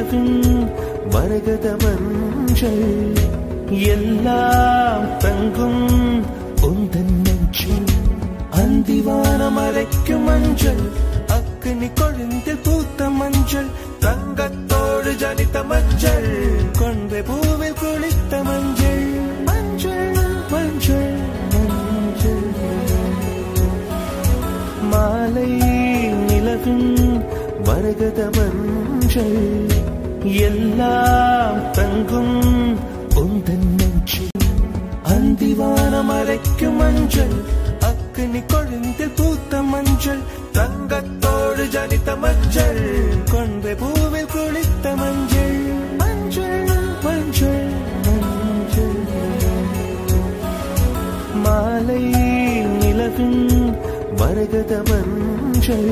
நிலவின் மரகத மஞ்சள் எல்லாம் தங்கும் உந்தன் நெஞ்சில் அந்திவானம் அரைக்கும் மஞ்சள் அக்னி கொழுந்தில் பூத்த மஞ்சள் தங்கத்தோடு ஜனித்த மஞ்சள் கொன்றை பூவில் குளித்த மஞ்சள் மஞ்சள் மஞ்சள் மஞ்சள் மாலை நிலவின் மரகத மஞ்சள் எல்லாம் தங்கும் உந்தன் நெஞ்சில் அந்திவானம் அரைக்கும் மஞ்சள் அக்னி கொழுந்தில் பூத்த மஞ்சள் தங்கத்தோடு ஜனித்த மஞ்சள் கொன்றை பூவில் குளித்த மஞ்சள் மஞ்சள் மஞ்சள் மஞ்சள் மாலை நிலவின் மரகத மஞ்சள்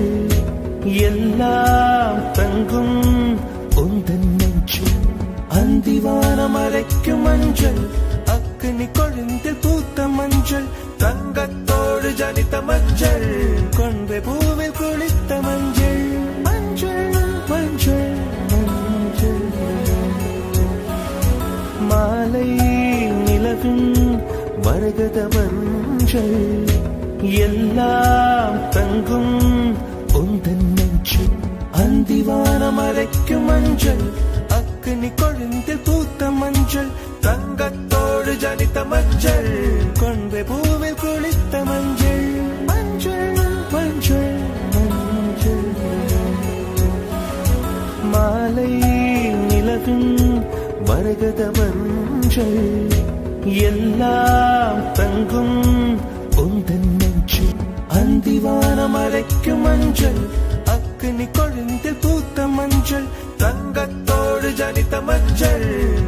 எல்லாம் தங்கும் உந்தன் நெஞ்சில் அந்திவானம் அரைக்கும் மஞ்சள் அக்னி கொழுந்தில் பூத்த மஞ்சள் தங்கத்தோடு ஜனித்த மஞ்சள் கொன்றை பூவில் குளித்த மஞ்சள் மஞ்சள் மஞ்சள் மஞ்சள் மாலை நிலவின் மரகத மஞ்சள் எல்லாம் தங்கும் உந்தன் நெஞ்சில் அந்திவானம் அரைக்கும் மஞ்சள் அக்னி கொழுந்தில் பூத்த மஞ்சள் தங்கத்தோடு ஜனித்த மஞ்சள் கொன்றை பூவில் குளித்த மஞ்சள் மஞ்சள் மஞ்சள் மஞ்சள் மாலை நிலவின் மரகத மஞ்சள் எல்லாம் தங்கும் உந்தன் நெஞ்சில் அந்திவானம் அரைக்கும் மஞ்சள் அக்னி கொழுந்தில் பூத்த மஞ்சள் தங்கத்தோடு ஜனித்த மஞ்சள்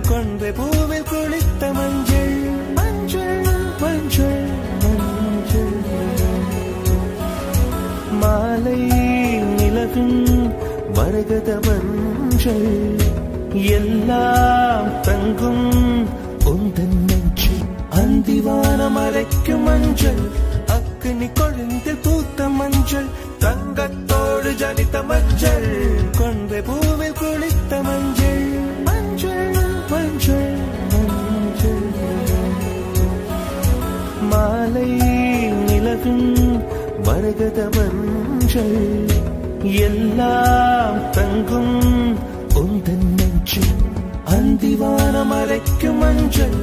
கொன்றை பூவில் குளித்த மஞ்சள் மஞ்சள் மஞ்சள் மஞ்சள் மாலை நிலவின் மரகத மஞ்சள் எல்லாம் தங்கும் உந்தன் நெஞ்சில் அந்திவானம் அரைக்கும் மஞ்சள் அக்னி கொழுந்தில் பூத்த மஞ்சள் தங்கத்தோடு ஜனித்த மஞ்சள் கொன்றை பூவில் குளித்த மஞ்சள் மஞ்சள் மஞ்சள் மஞ்சள் மாலை நிலவின் மரகத மஞ்சள் எல்லாம் தங்கும் உந்தன் நெஞ்சில் அந்திவானம் அரைக்கும் மஞ்சள்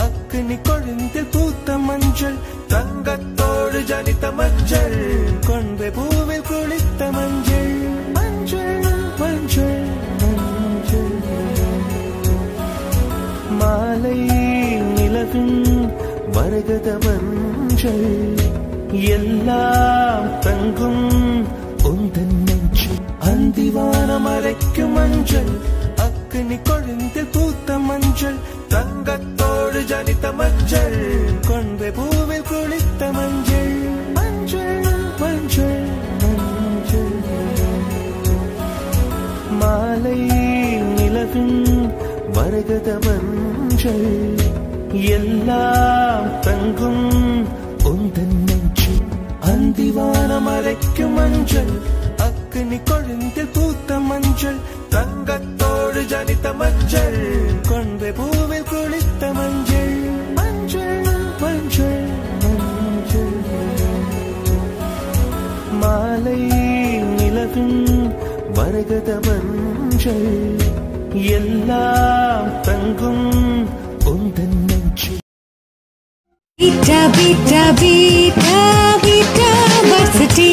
அக்னி கொழுந்தில் பூத்த மஞ்சள் தங்கத்தோடு ஜனித்த மஞ்சள் கொன்றை பூவில் குளித்த மஞ்சள் மஞ்சள் மஞ்சள் மஞ்சள் மாலை நிலவின் மரகத மஞ்சள் எல்லாம் தங்கும் உந்தன் நெஞ்சில் அந்திவானம் அரைக்கும் மஞ்சள் அக்னி கொழுந்தில் பூத்த மஞ்சள் தங்கத்தோடு ஜனித்த மஞ்சள் கொன்றை பூவில் குளித்த மஞ்சள் மஞ்சள் மஞ்சள் மஞ்சள் மாலை நிலவின் மரகத மஞ்சள் எல்லாம் தங்கும் உந்தன் நெஞ்சில் அந்திவானம் அரைக்கும் மஞ்சள் அக்னி கொழுந்தில் பூத்த மஞ்சள் தங்கத்தோடு ஜனித்த மஞ்சள் கொன்றை பூவில் குளித்த மஞ்சள் மஞ்சள் மஞ்சள் மஞ்சள் மாலை நிலவின் மரகத மஞ்சள் எல்லாம் தங்கும் உந்தன் நெஞ்சில் Vita, Vita, Vita, Vita, Varsity.